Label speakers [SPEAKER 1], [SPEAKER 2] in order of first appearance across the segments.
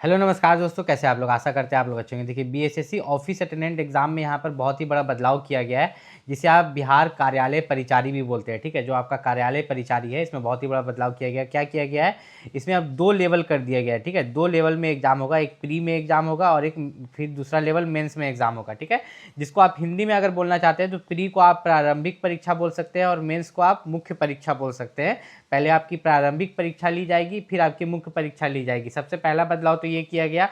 [SPEAKER 1] Hello नमस्कार दोस्तों, कैसे आप लोग। आशा करते हैं आप लोग अच्छे होंगे। देखिए बीएसएससी ऑफिस अटेंडेंट एग्जाम में यहाँ पर बहुत ही बड़ा बदलाव किया गया है, जिसे आप बिहार कार्यालय परिचारी भी बोलते हैं। ठीक है, जो आपका कार्यालय परिचारी है इसमें बहुत ही बड़ा बदलाव किया गया है। क्या किया गया है, इसमें अब 2 लेवल कर दिया गया है। ठीक है, 2 लेवल में एग्जाम होगा, एक प्री में एग्जाम होगा और एक फिर दूसरा लेवल मेंस में एग्जाम होगा। ठीक है, जिसको आप हिंदी में अगर बोलना चाहते हैं तो प्री को आप प्रारंभिक परीक्षा बोल सकते हैं और मेंस को आप मुख्य परीक्षा बोल सकते हैं। पहले आपकी प्रारंभिक परीक्षा ली जाएगी, फिर आपकी मुख्य परीक्षा ली जाएगी। सबसे पहला बदलाव तो ये किया गया।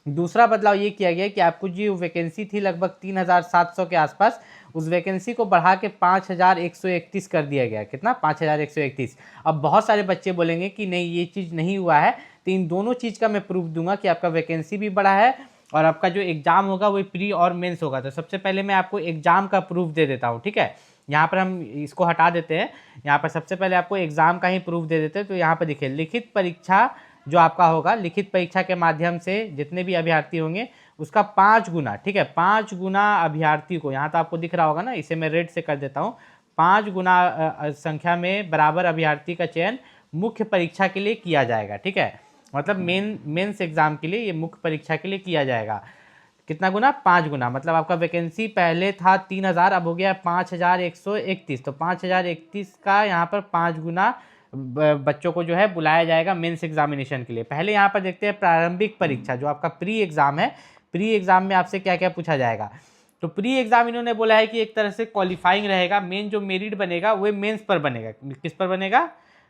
[SPEAKER 1] दूसरा बदलाव ये किया गया कि आपको जो वैकेंसी थी लगभग 3700 के आसपास, उस वैकेंसी को बढ़ा के 5131 कर दिया गया। कितना? 5131। अब बहुत सारे बच्चे बोलेंगे कि नहीं ये चीज़ नहीं हुआ है, तो इन दोनों चीज़ का मैं प्रूफ दूंगा कि आपका वैकेंसी भी बढ़ा है और आपका जो एग्जाम होगा वो प्री और मेंस होगा। तो सबसे पहले मैं आपको एग्जाम का प्रूफ दे देता हूँ। ठीक है, यहाँ पर हम इसको हटा देते हैं। यहाँ पर सबसे पहले आपको एग्जाम का ही प्रूफ दे देते हैं। तो यहाँ पर देखिए, लिखित परीक्षा जो आपका होगा, लिखित परीक्षा के माध्यम से जितने भी अभ्यर्थी होंगे उसका 5 गुना, ठीक है, 5 गुना अभ्यर्थी को, यहाँ तो आपको दिख रहा होगा ना, इसे मैं रेड से कर देता हूँ, 5 गुना संख्या में बराबर अभ्यर्थी का चयन मुख्य परीक्षा के लिए किया जाएगा। ठीक है, मतलब मेंस एग्जाम के लिए, ये मुख्य परीक्षा के लिए किया जाएगा। कितना गुना? 5 गुना। मतलब आपका वैकेंसी पहले था 3000, अब हो गया 5131। तो 5031 का यहाँ पर 5 गुना बच्चों को जो है बुलाया जाएगा मेंस एग्जामिनेशन के लिए। पहले यहाँ पर देखते हैं प्रारंभिक परीक्षा, जो आपका प्री एग्जाम है। प्री एग्जाम में आपसे क्या क्या पूछा जाएगा। तो प्री एग्जाम इन्होंने बोला है कि एक तरह से क्वालिफाइंग रहेगा। मेन जो मेरिट बनेगा वो मेंस पर बनेगा। किस पर बनेगा?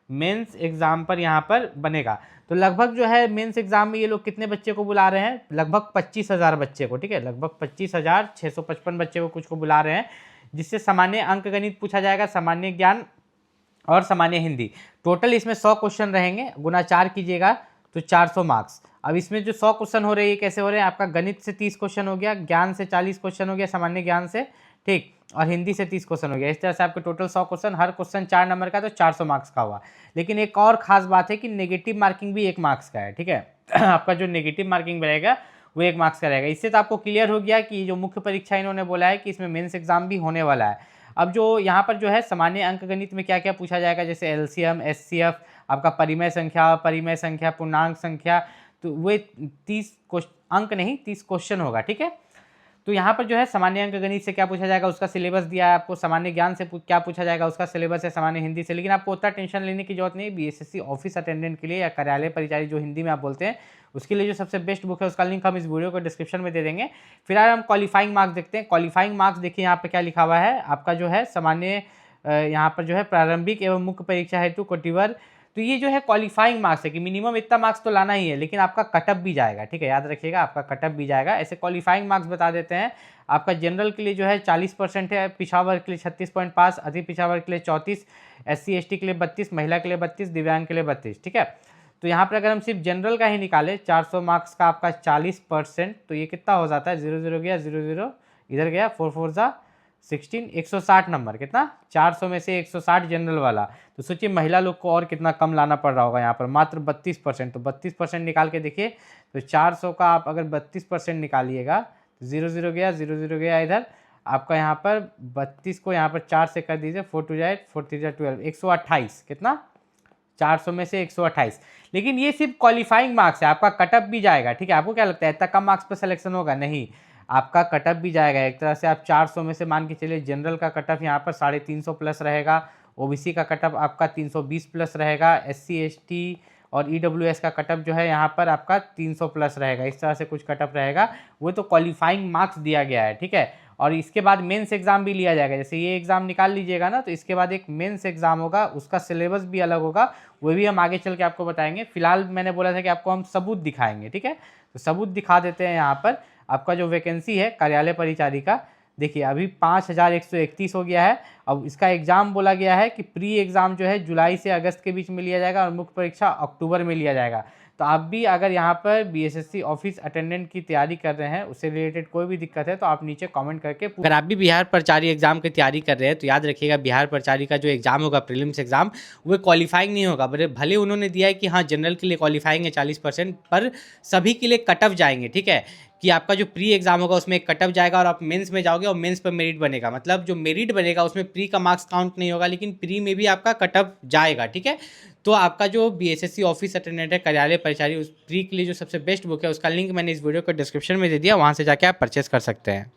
[SPEAKER 1] मेंस एग्जाम पर यहाँ पर बनेगा। तो लगभग जो है मेंस एग्जाम में ये लोग कितने बच्चे को बुला रहे हैं? लगभग 25,000 बच्चे को। ठीक है, लगभग 25,655 बच्चे को कुछ को बुला रहे हैं, जिससे सामान्य अंक गणित पूछा जाएगा, सामान्य ज्ञान और सामान्य हिंदी। टोटल इसमें 100 क्वेश्चन रहेंगे, गुना 4 कीजिएगा तो 400 मार्क्स। अब इसमें जो 100 क्वेश्चन हो रहे हैं कैसे हो रहे हैं? आपका गणित से 30 क्वेश्चन हो गया, ज्ञान से 40 क्वेश्चन हो गया, सामान्य ज्ञान से, ठीक, और हिंदी से 30 क्वेश्चन हो गया। इस तरह से आपके टोटल 100 क्वेश्चन, हर क्वेश्चन 4 नंबर का, तो 400 मार्क्स का हुआ। लेकिन एक और खास बात है कि नेगेटिव मार्किंग भी 1 मार्क्स का है। ठीक है आपका जो नेगेटिव मार्किंग रहेगा वो 1 मार्क्स का रहेगा। इससे तो आपको क्लियर हो गया कि जो मुख्य परीक्षा इन्होंने बोला है कि इसमें मेंस एग्जाम भी होने वाला है। अब जो यहाँ पर जो है सामान्य अंक गणित में क्या क्या पूछा जाएगा, जैसे एलसीएम, एचसीएफ, आपका परिमेय संख्या, पूर्णांक संख्या, तो वे 30 अंक नहीं 30 क्वेश्चन होगा। ठीक है, तो यहाँ पर जो है सामान्य अंक गणित से क्या पूछा जाएगा उसका सिलेबस दिया है आपको, सामान्य ज्ञान से क्या पूछा जाएगा उसका सिलेबस है, सामान्य हिंदी से। लेकिन आपको उतना टेंशन लेने की जरूरत नहीं। बीएसएससी ऑफिस अटेंडेंट के लिए या कार्यालय परिचारी जो हिंदी में आप बोलते हैं, उसके लिए जो सबसे बेस्ट बुक है उसका लिंक हम इस वीडियो को डिस्क्रिप्शन में दे देंगे। फिर हम क्वालिफाइंग मार्क्स देखते हैं। क्वालिफाइंग मार्क्स देखिए यहाँ पर क्या लिखा हुआ है आपका, जो है सामान्य यहाँ पर जो है प्रारंभिक एवं मुख्य परीक्षा हेतु कोटिवर। तो ये जो है क्वालिफाइंग मार्क्स है कि मिनिमम इतना मार्क्स तो लाना ही है, लेकिन आपका कटअप भी जाएगा। ठीक है, याद रखिएगा, आपका कटअप भी जाएगा। ऐसे क्वालिफाइंग मार्क्स बता देते हैं। आपका जनरल के लिए जो है 40% है, पिछड़ा वर्ग के लिए 36.5, अति पिछड़ा वर्ग के लिए 34, SC ST के लिए 32, महिला के लिए 32, दिव्यांग के लिए 32। ठीक है, तो यहाँ पर अगर हम सिर्फ जनरल का ही निकालें 400 मार्क्स का आपका 40%, तो ये कितना हो जाता है? 0 गया, 0 इधर गया, 4 4 जा 16, 160 नंबर। कितना? 400 में से 160 जनरल वाला। तो सोचिए महिला लोग को और कितना कम लाना पड़ रहा होगा यहाँ पर, मात्र 32%। तो 32% निकाल के देखिए, तो 400 का आप अगर 32% निकालिएगा तो 0 गया, 0 गया इधर आपका, यहाँ पर 32 को यहाँ पर 4 से कर दीजिए, 4 2 जाए 4 3 12, 128। कितना? 400 में से 128। लेकिन ये सिर्फ क्वालिफाइंग मार्क्स है, आपका कटअप भी जाएगा। ठीक है, आपको क्या लगता है इतना कम मार्क्स पर सिलेक्शन होगा? नहीं, आपका कटअप भी जाएगा। एक तरह से आप 400 में से मान के चलिए जनरल का कटअप यहाँ पर 350 प्लस रहेगा, ओबीसी का कटअप आपका 320 प्लस रहेगा, SC ST और EWS का कटअप जो है यहाँ पर आपका 300 प्लस रहेगा। इस तरह से कुछ कटअप रहेगा, वो तो क्वालिफाइंग मार्क्स दिया गया है। ठीक है, और इसके बाद मेंस एग्जाम भी लिया जाएगा। जैसे ये एग्जाम निकाल लीजिएगा ना, तो इसके बाद एक मेंस एग्जाम होगा, उसका सिलेबस भी अलग होगा, वो भी हम आगे चल के आपको बताएंगे। फिलहाल मैंने बोला था कि आपको हम सबूत दिखाएंगे। ठीक है, तो सबूत दिखा देते हैं। यहाँ पर आपका जो वैकेंसी है कार्यालय परिचारी का, देखिए अभी 5131 हो गया है। अब इसका एग्जाम बोला गया है कि प्री एग्जाम जो है जुलाई से अगस्त के बीच में लिया जाएगा और मुख्य परीक्षा अक्टूबर में लिया जाएगा। तो आप भी अगर यहाँ पर बीएसएससी ऑफिस अटेंडेंट की तैयारी कर रहे हैं, उससे रिलेटेड कोई भी दिक्कत है तो आप नीचे कमेंट करके, अगर आप भी बिहार प्रचारी एग्जाम की तैयारी कर रहे हैं तो याद रखिएगा बिहार प्रचारी का जो एग्जाम होगा प्रीलिम्स एग्जाम, वो क्वालिफाइंग नहीं होगा। भले उन्होंने दिया है कि हाँ जनरल के लिए क्वालिफाइंग है 40%, पर सभी के लिए कट ऑफ जाएंगे। ठीक है, कि आपका जो प्री एग्जाम होगा उसमें एक कट ऑफ जाएगा और आप मेंस में जाओगे और मेंस पर मेरिट बनेगा, मतलब जो मेरिट बनेगा उसमें प्री का मार्क्स काउंट नहीं होगा, लेकिन प्री में भी आपका कट ऑफ जाएगा, ठीक है। तो आपका जो बीएसएससी ऑफिस अटेंडेंट है, कार्यालय परिचारी, उस प्री के लिए जो सबसे बेस्ट बुक है उसका लिंक मैंने इस वीडियो को डिस्क्रिप्शन में दे दिया, वहाँ से जाके आप परचेस कर सकते हैं।